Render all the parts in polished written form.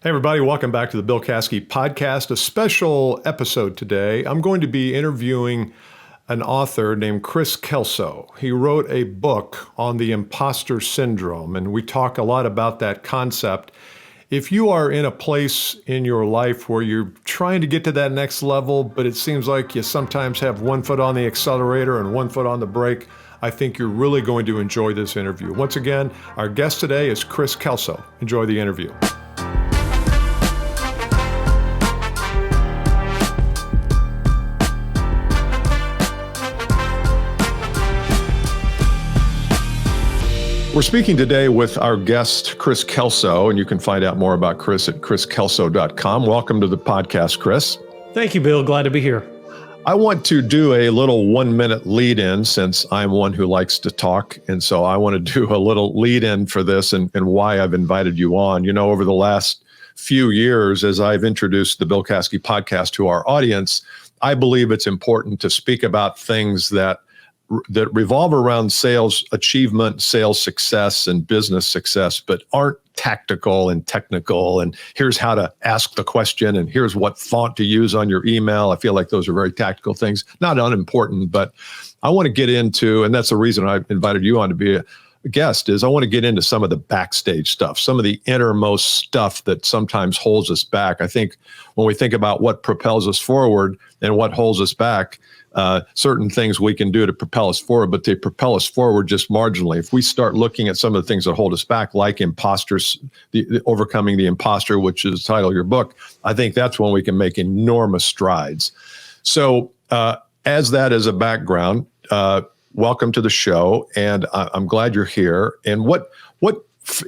Hey, everybody, welcome back to the Bill Caskey Podcast, a special episode today. I'm going to be interviewing an author named Kris Kelso. He wrote a book on the imposter syndrome, and we talk a lot about that concept. If you are in a place in your life where you're trying to get to that next level, but it seems like you sometimes have one foot on the accelerator and one foot on the brake, I think you're really going to enjoy this interview. Once again, our guest today is Kris Kelso. Enjoy the interview. We're speaking today with our guest, Kris Kelso, and you can find out more about Kris at kriskelso.com. Welcome to the podcast, Kris. Thank you, Bill. Glad to be here. I want to do a little 1-minute lead in since I'm one who likes to talk. And so I want to do a little lead in for this and why I've invited you on. You know, over the last few years, as I've introduced the Bill Caskey podcast to our audience, I believe it's important to speak about things that revolve around sales achievement, sales success, and business success, but aren't tactical and technical. And here's how to ask the question, and here's what font to use on your email. I feel like those are very tactical things, not unimportant, but I want to get into, and that's the reason I invited you on to be a guest, is I want to get into some of the backstage stuff, some of the innermost stuff that sometimes holds us back. I think when we think about what propels us forward and what holds us back, certain things we can do to propel us forward, but they propel us forward just marginally. If we start looking at some of the things that hold us back, like imposters, the overcoming the imposter, which is the title of your book, I think that's when we can make enormous strides. So as that as a background, welcome to the show, and I'm glad you're here. And what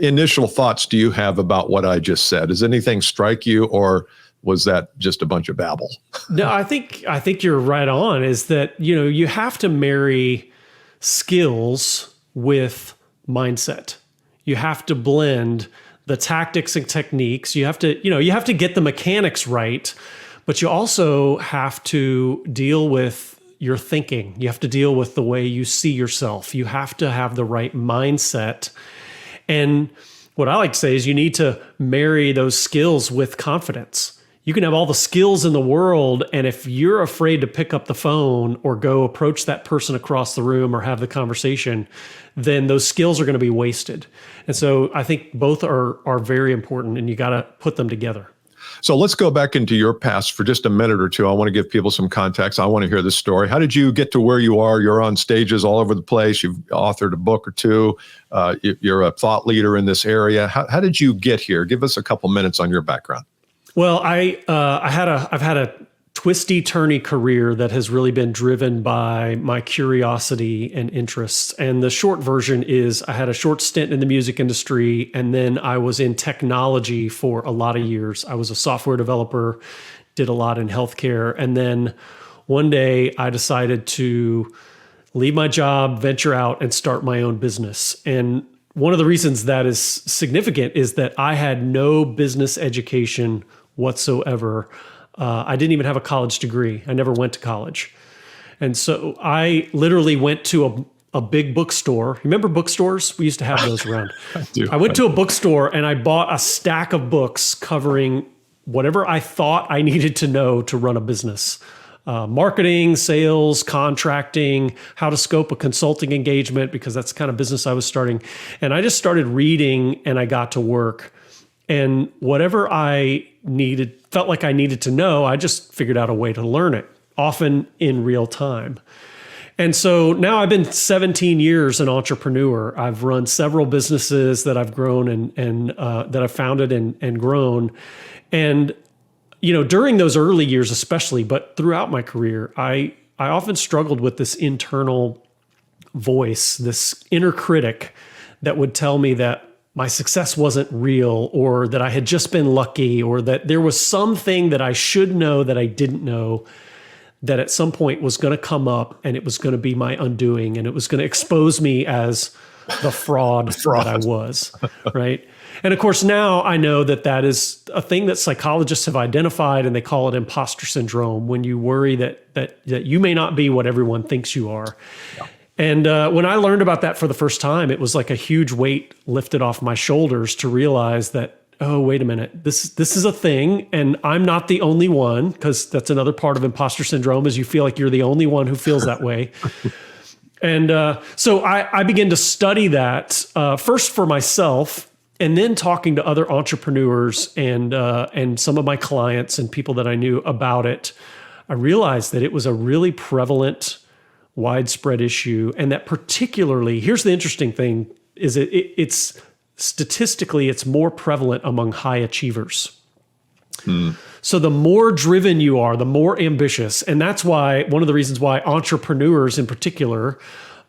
initial thoughts do you have about what I just said? Does anything strike you, or was that just a bunch of babble? No, I think you're right on, is that, you know, you have to marry skills with mindset. You have to blend the tactics and techniques. You have to get the mechanics right, but you also have to deal with your thinking. You have to deal with the way you see yourself. You have to have the right mindset. And what I like to say is you need to marry those skills with confidence. You can have all the skills in the world, and if you're afraid to pick up the phone or go approach that person across the room or have the conversation, then those skills are going to be wasted. And so I think both are very important, and you got to put them together. So let's go back into your past for just a minute or two. I want to give people some context. I want to hear this story. How did you get to where you are? You're on stages all over the place. You've authored a book or two. You're a thought leader in this area. How did you get here? Give us a couple minutes on your background. Well, I've had a twisty, turny career that has really been driven by my curiosity and interests. And the short version is I had a short stint in the music industry, and then I was in technology for a lot of years. I was a software developer, did a lot in healthcare. And then one day I decided to leave my job, venture out, and start my own business. And one of the reasons that is significant is that I had no business education whatsoever. I didn't even have a college degree. I never went to college. And so I literally went to a big bookstore. Remember bookstores? We used to have those around. I went to a bookstore and I bought a stack of books covering whatever I thought I needed to know to run a business. Marketing, sales, contracting, how to scope a consulting engagement, because that's the kind of business I was starting. And I just started reading, and I got to work. And whatever I felt like I needed to know, I just figured out a way to learn it, often in real time. And so now I've been 17 years an entrepreneur. I've run several businesses that I've grown and that I've founded and grown. And you know, during those early years especially, but throughout my career, I often struggled with this internal voice, this inner critic that would tell me that my success wasn't real, or that I had just been lucky, or that there was something that I should know that I didn't know, that at some point was going to come up and it was going to be my undoing, and it was going to expose me as the fraud that I was, right? And of course, now I know that that is a thing that psychologists have identified, and they call it imposter syndrome, when you worry that you may not be what everyone thinks you are. Yeah. And when I learned about that for the first time, it was like a huge weight lifted off my shoulders to realize that oh, wait a minute, this is a thing, and I'm not the only one, because that's another part of imposter syndrome, is you feel like you're the only one who feels that way. And so I began to study that first for myself, and then talking to other entrepreneurs and some of my clients and people that I knew about it. I realized that it was a really prevalent, widespread issue, and that particularly, here's the interesting thing, is it's statistically, it's more prevalent among high achievers. So the more driven you are, the more ambitious. And that's why, one of the reasons why entrepreneurs in particular,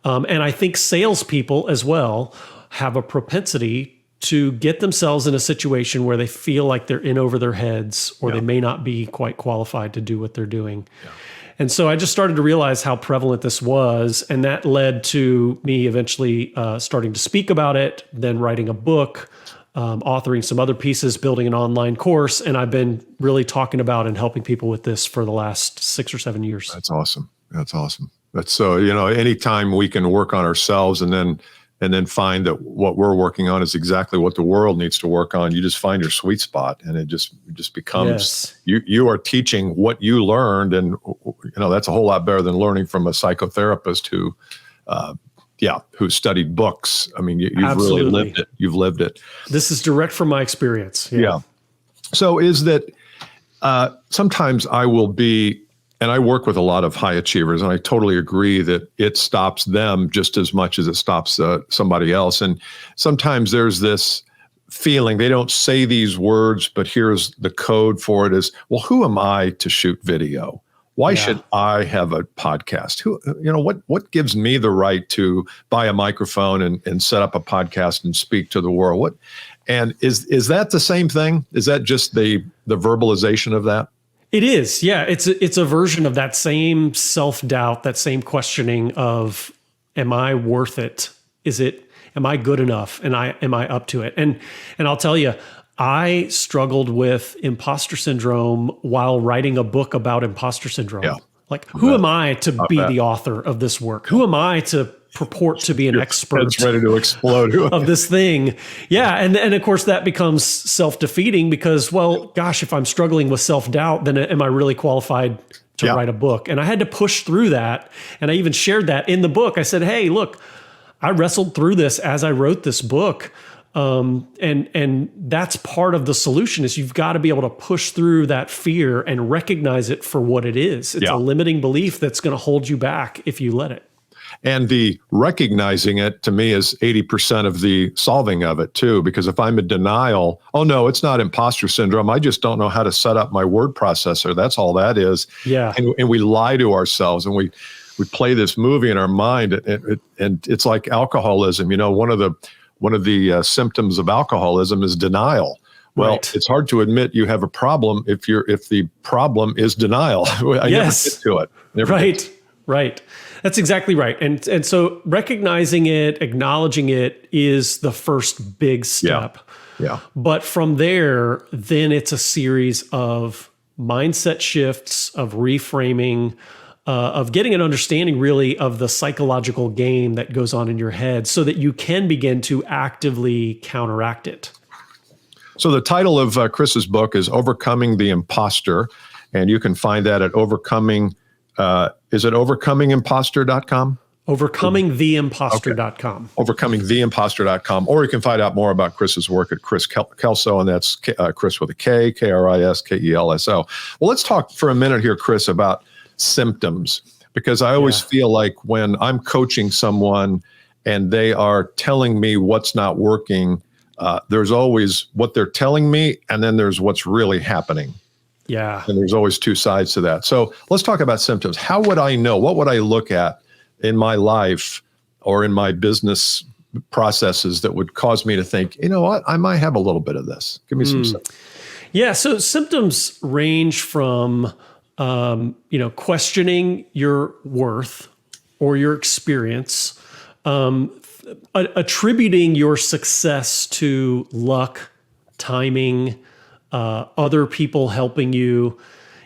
and I think salespeople as well, have a propensity to get themselves in a situation where they feel like they're in over their heads, or they may not be quite qualified to do what they're doing. Yeah. And so I just started to realize how prevalent this was. And that led to me eventually starting to speak about it, then writing a book, authoring some other pieces, building an online course. And I've been really talking about and helping people with this for the last 6 or 7 years. That's awesome. That's awesome. That's so, anytime we can work on ourselves and then find that what we're working on is exactly what the world needs to work on, you just find your sweet spot, and it just becomes, you are teaching what you learned. And, that's a whole lot better than learning from a psychotherapist who studied books. I mean, you've really lived it. You've lived it. This is direct from my experience. Yeah. So is that sometimes I will be, and I work with a lot of high achievers, and I totally agree that it stops them just as much as it stops somebody else. And sometimes there's this feeling, they don't say these words, but here's the code for it is, well, who am I to shoot video? Why should I have a podcast? What gives me the right to buy a microphone and set up a podcast and speak to the world? And is that the same thing? Is that just the verbalization of that? It is. Yeah. It's a version of that same self-doubt, that same questioning of, am I worth it? Am I good enough? And am I up to it? And I'll tell you, I struggled with imposter syndrome while writing a book about imposter syndrome. Yeah. Like, who am I to be the author of this work? Who am I to purport to be an expert? It's ready to explode of this thing. Yeah. And of course that becomes self-defeating because, well, gosh, if I'm struggling with self-doubt, then am I really qualified to write a book? And I had to push through that. And I even shared that in the book. I said, hey, look, I wrestled through this as I wrote this book. And that's part of the solution is you've got to be able to push through that fear and recognize it for what it is. It's a limiting belief that's going to hold you back if you let it. And the recognizing it to me is 80% of the solving of it too, because if I'm in denial, oh no, it's not imposter syndrome. I just don't know how to set up my word processor. That's all that is. Yeah. And we lie to ourselves and we play this movie in our mind and it's like alcoholism. One of the symptoms of alcoholism is denial. Well, It's hard to admit you have a problem if the problem is denial. I never get to it. Right. That's exactly right. And so recognizing it, acknowledging it is the first big step. Yeah. But from there, then it's a series of mindset shifts, of reframing, of getting an understanding really of the psychological game that goes on in your head so that you can begin to actively counteract it. So the title of Kris's book is Overcoming the Imposter, and you can find that at is it overcomingimposter.com? Overcomingtheimposter.com. Okay. Overcomingtheimposter.com. Or you can find out more about Kris's work at Kris Kelso, and that's Kris with a K, KrisKelso. Well, let's talk for a minute here, Kris, about symptoms, because I always feel like when I'm coaching someone and they are telling me what's not working, there's always what they're telling me, and then there's what's really happening. Yeah. And there's always two sides to that. So let's talk about symptoms. How would I know? What would I look at in my life or in my business processes that would cause me to think, you know what, I might have a little bit of this? Give me some symptoms. Yeah. So symptoms range from, questioning your worth or your experience, attributing your success to luck, timing, other people helping you.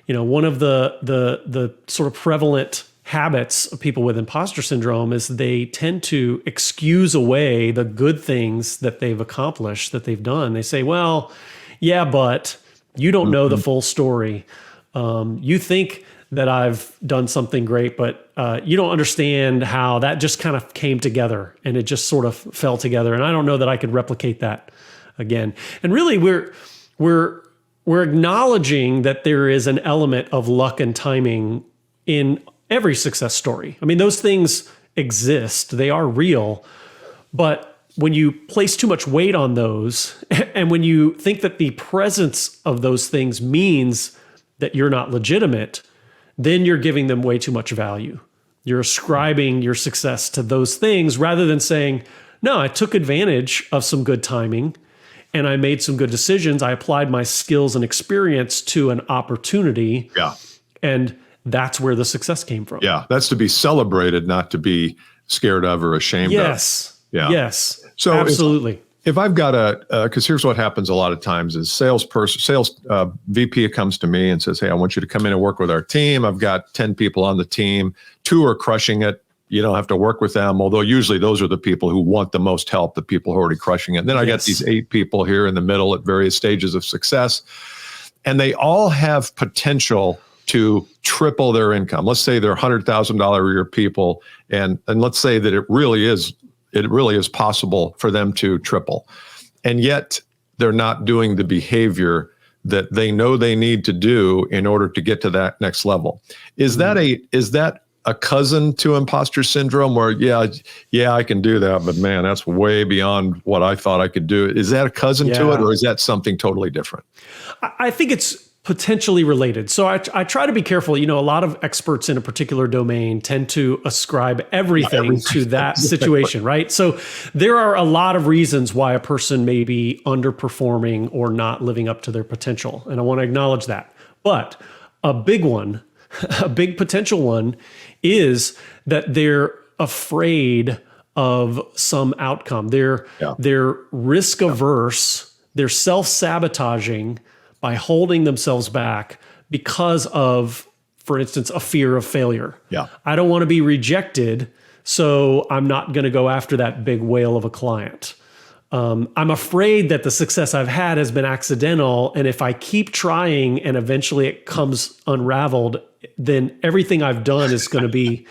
One of the sort of prevalent habits of people with imposter syndrome is they tend to excuse away the good things that they've accomplished, that they've done. They say, well, yeah, but you don't know the full story. You think that I've done something great, but you don't understand how that just kind of came together and it just sort of fell together. And I don't know that I could replicate that again. And really, we're acknowledging that there is an element of luck and timing in every success story. I mean, those things exist, they are real, but when you place too much weight on those, and when you think that the presence of those things means that you're not legitimate, then you're giving them way too much value. You're ascribing your success to those things rather than saying, no, I took advantage of some good timing and I made some good decisions. I applied my skills and experience to an opportunity. Yeah. And that's where the success came from. Yeah. That's to be celebrated, not to be scared of or ashamed of. Yes. Yeah. Yes. So absolutely. If I've got because here's what happens a lot of times is sales VP comes to me and says, hey, I want you to come in and work with our team. I've got 10 people on the team. 2 are crushing it. You don't have to work with them. Although usually those are the people who want the most help, the people who are already crushing it. And then I got these 8 people here in the middle at various stages of success. And they all have potential to triple their income. Let's say they're $100,000 a year people. And let's say that it really is possible for them to triple. And yet they're not doing the behavior that they know they need to do in order to get to that next level. Is that a cousin to imposter syndrome where, yeah, I can do that, but man, that's way beyond what I thought I could do? Is that a cousin to it, or is that something totally different? I think it's potentially related. So I try to be careful. You know, a lot of experts in a particular domain tend to ascribe everything to that situation, right? So there are a lot of reasons why a person may be underperforming or not living up to their potential. And I want to acknowledge that. But a big one, a big potential one, is that they're afraid of some outcome. They're risk averse. They're self-sabotaging by holding themselves back because of, for instance, a fear of failure. Yeah. I don't want to be rejected, so I'm not going to go after that big whale of a client. I'm afraid that the success I've had has been accidental, and if I keep trying and eventually it comes unraveled, then everything I've done is going to be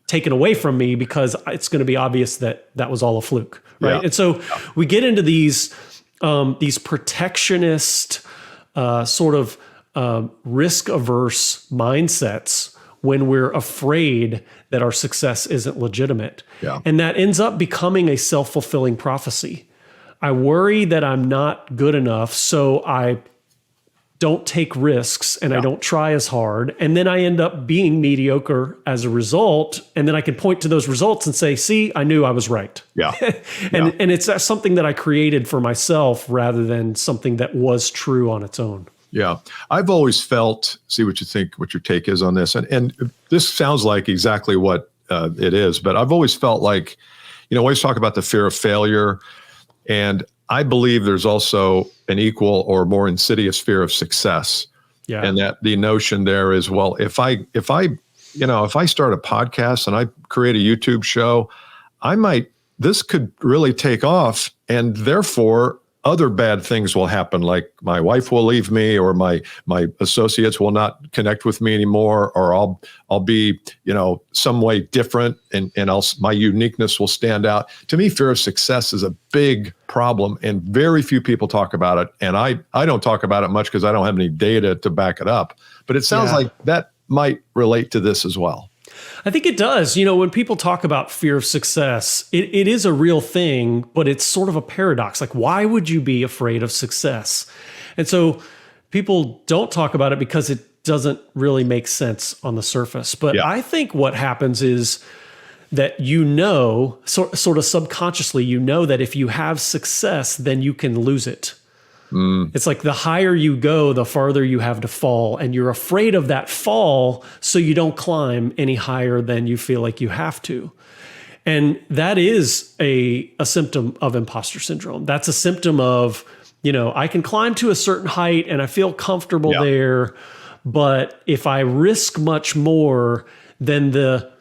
taken away from me because it's going to be obvious that that was all a fluke, right? Yeah. And so we get into these protectionist, sort of risk-averse mindsets when we're afraid that our success isn't legitimate. Yeah. And that ends up becoming a self-fulfilling prophecy. I worry that I'm not good enough, so I don't take risks and I don't try as hard. And then I end up being mediocre as a result. And then I can point to those results and say, see, I knew I was right. Yeah. And it's something that I created for myself rather than something that was true on its own. Yeah. I've always felt, see what you think, what your take is on this. And this sounds like exactly what it is, but I've always felt like, we always talk about the fear of failure. And I believe there's also an equal or more insidious fear of success. Yeah. And that the notion there is, well, if I start a podcast and I create a YouTube show, this could really take off, and therefore other bad things will happen, like my wife will leave me, or my associates will not connect with me anymore, or I'll be, some way different, and my uniqueness will stand out. To me, fear of success is a big problem, and very few people talk about it. And I don't talk about it much because I don't have any data to back it up. But it sounds like that might relate to this as well. I think it does. When people talk about fear of success, it is a real thing, but it's sort of a paradox. Like, why would you be afraid of success? And so people don't talk about it because it doesn't really make sense on the surface. But I think what happens is that sort of subconsciously, that if you have success, then you can lose it. It's like the higher you go, the farther you have to fall. And you're afraid of that fall, so you don't climb any higher than you feel like you have to. And that is a symptom of imposter syndrome. That's a symptom of, I can climb to a certain height and I feel comfortable there. But if I risk much more, then the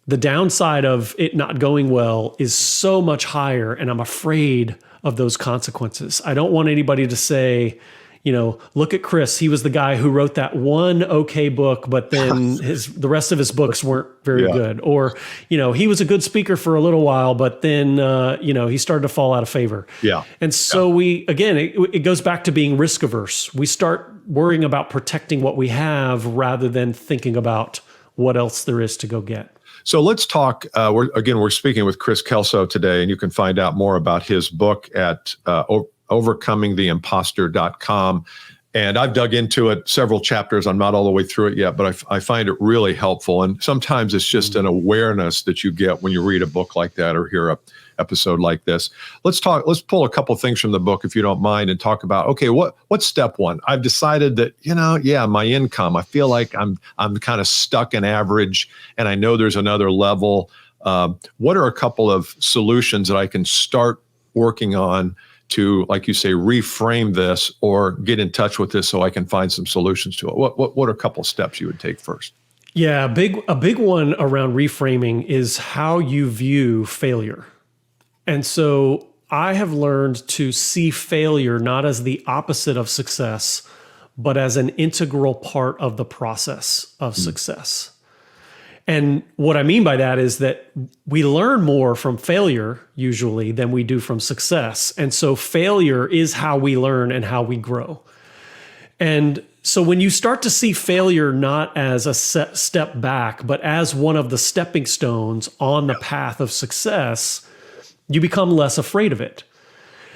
downside of it not going well is so much higher, and I'm afraid of those consequences. I don't want anybody to say, look at Kris. He was the guy who wrote that one okay book, but then the rest of his books weren't very good. Or, he was a good speaker for a little while, but then, he started to fall out of favor. Yeah. And so it goes back to being risk averse. We start worrying about protecting what we have rather than thinking about what else there is to go get. So let's talk. We're speaking with Kris Kelso today, and you can find out more about his book at overcomingtheimposter.com. And I've dug into it several chapters. I'm not all the way through it yet, but I find it really helpful. And sometimes it's just an awareness that you get when you read a book like that or hear a episode like this. Let's pull a couple things from the book, if you don't mind, and talk about, okay, what's step one? I've decided that, my income, I feel like I'm kind of stuck in average, and I know there's another level. What are a couple of solutions that I can start working on to, like you say, reframe this or get in touch with this so I can find some solutions to it? What are a couple of steps you would take first? Yeah, a big one around reframing is how you view failure. And so I have learned to see failure not as the opposite of success, but as an integral part of the process of success. And what I mean by that is that we learn more from failure usually than we do from success. And so failure is how we learn and how we grow. And so when you start to see failure not as a step back, but as one of the stepping stones on the path of success, you become less afraid of it.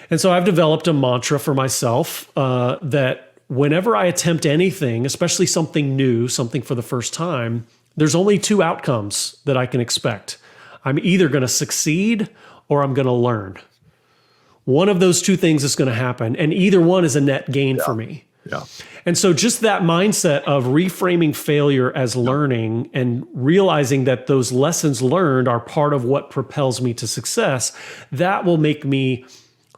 And so I've developed a mantra for myself that whenever I attempt anything, especially something new, something for the first time, there's only two outcomes that I can expect. I'm either going to succeed or I'm going to learn. One of those two things is going to happen, and either one is a net gain for me. Yeah. And so just that mindset of reframing failure as learning and realizing that those lessons learned are part of what propels me to success, that will make me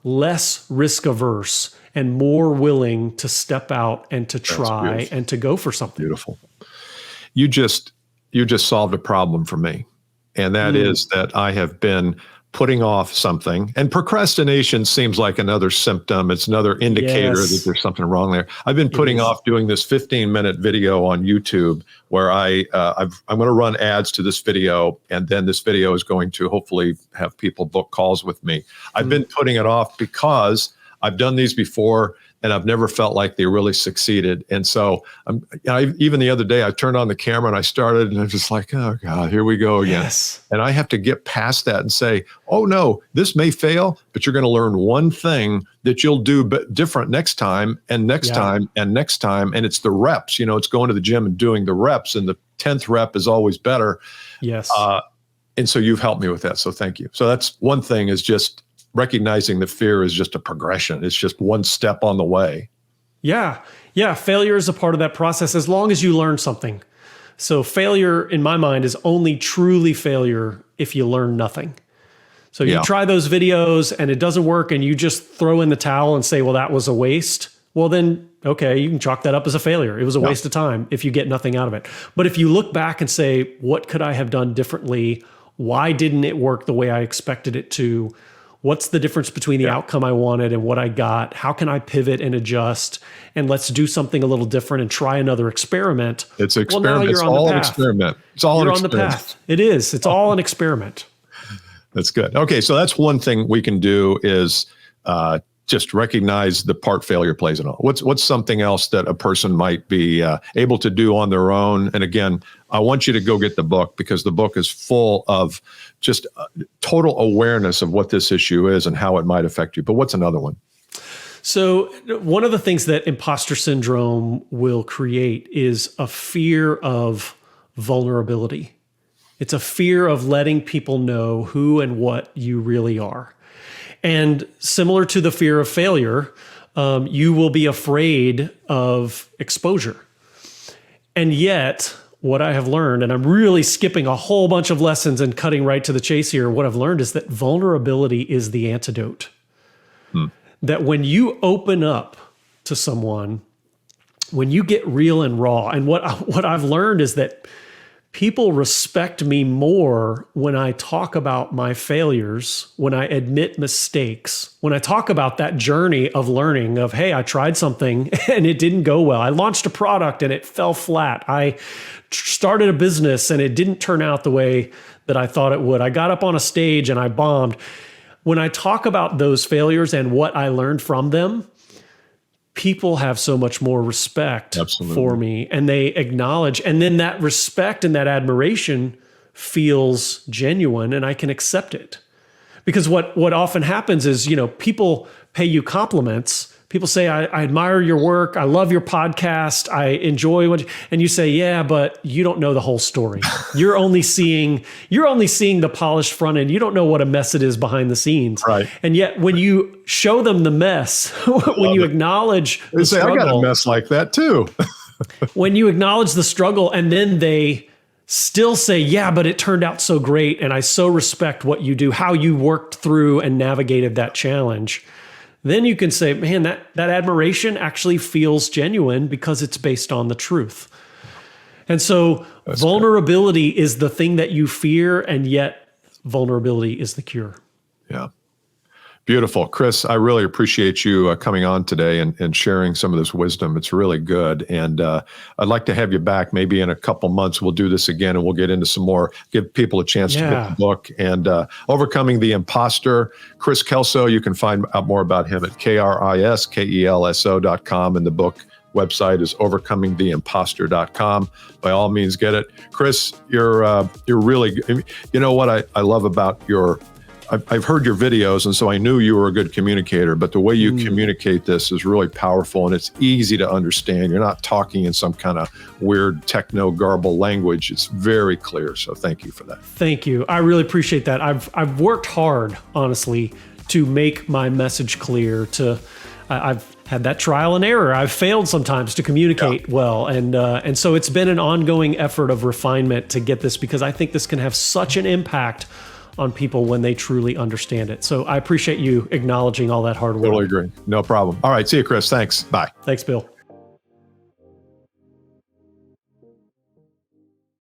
less risk averse and more willing to step out and to try and to go for something. Beautiful. You just solved a problem for me. And that is that I have been putting off something, and procrastination seems like another symptom. It's another indicator that there's something wrong there. I've been putting off doing this 15-minute video on YouTube where I'm going to run ads to this video, and then this video is going to hopefully have people book calls with me. I've been putting it off because I've done these before, and I've never felt like they really succeeded. And so even the other day, I turned on the camera and I started, and I'm just like, oh God, here we go again. Yes. And I have to get past that and say, oh no, this may fail, but you're going to learn one thing that you'll do different next time and next time and next time. And it's the reps, it's going to the gym and doing the reps, and the 10th rep is always better. Yes. And so you've helped me with that. So thank you. So that's one thing, is just recognizing that fear is just a progression. It's just one step on the way. Yeah. Failure is a part of that process as long as you learn something. So failure, in my mind, is only truly failure if you learn nothing. So you try those videos and it doesn't work, and you just throw in the towel and say, well, that was a waste. Well, then, okay, you can chalk that up as a failure. It was a waste of time if you get nothing out of it. But if you look back and say, what could I have done differently? Why didn't it work the way I expected it to? What's the difference between the outcome I wanted and what I got? How can I pivot and adjust? And let's do something a little different and try another experiment. It's an experiment. Well, it's all an experiment. It's all an experiment. You're on the path. It is. It's all an experiment. That's good. Okay, so that's one thing we can do is just recognize the part failure plays in all. What's something else that a person might be able to do on their own? And again, I want you to go get the book, because the book is full of just total awareness of what this issue is and how it might affect you. But what's another one? So one of the things that imposter syndrome will create is a fear of vulnerability. It's a fear of letting people know who and what you really are. And similar to the fear of failure, you will be afraid of exposure. And yet, what I have learned, and I'm really skipping a whole bunch of lessons and cutting right to the chase here, what I've learned is that vulnerability is the antidote. That when you open up to someone, when you get real and raw, and what I've learned is that People respect me more when I talk about my failures, when I admit mistakes, when I talk about that journey of learning of, hey, I tried something and it didn't go well. I launched a product and it fell flat. I started a business and it didn't turn out the way that I thought it would. I got up on a stage and I bombed. When I talk about those failures and what I learned from them, people have so much more respect for me, and they acknowledge, and then that respect and that admiration feels genuine, and I can accept it. Because what often happens is, people pay you compliments. People say, I admire your work. I love your podcast. I enjoy and you say, yeah, but you don't know the whole story. You're only seeing the polished front end. You don't know what a mess it is behind the scenes. Right. And yet when you show them the mess, when you acknowledge the struggle, I got a mess like that too. when you acknowledge the struggle and then they still say, yeah, but it turned out so great. And I so respect what you do, how you worked through and navigated that challenge. Then you can say, man, that admiration actually feels genuine because it's based on the truth. And so vulnerability is the thing that you fear, and yet vulnerability is the cure. Yeah. Beautiful. Kris, I really appreciate you coming on today and sharing some of this wisdom. It's really good. And I'd like to have you back maybe in a couple months. We'll do this again and we'll get into some more, give people a chance to get the book. And Overcoming the Imposter, Kris Kelso, you can find out more about him at KrisKelso.com. And the book website is overcomingtheimposter.com. By all means, get it. Kris, you're really, what I love about I've heard your videos, and so I knew you were a good communicator, but the way you communicate this is really powerful, and it's easy to understand. You're not talking in some kind of weird techno-garble language. It's very clear, so thank you for that. Thank you. I really appreciate that. I've worked hard, honestly, to make my message clear. I've had that trial and error. I've failed sometimes to communicate well, and so it's been an ongoing effort of refinement to get this, because I think this can have such an impact on people when they truly understand it. So I appreciate you acknowledging all that hard work. Totally agree. No problem. All right. See you, Kris. Thanks. Bye. Thanks, Bill.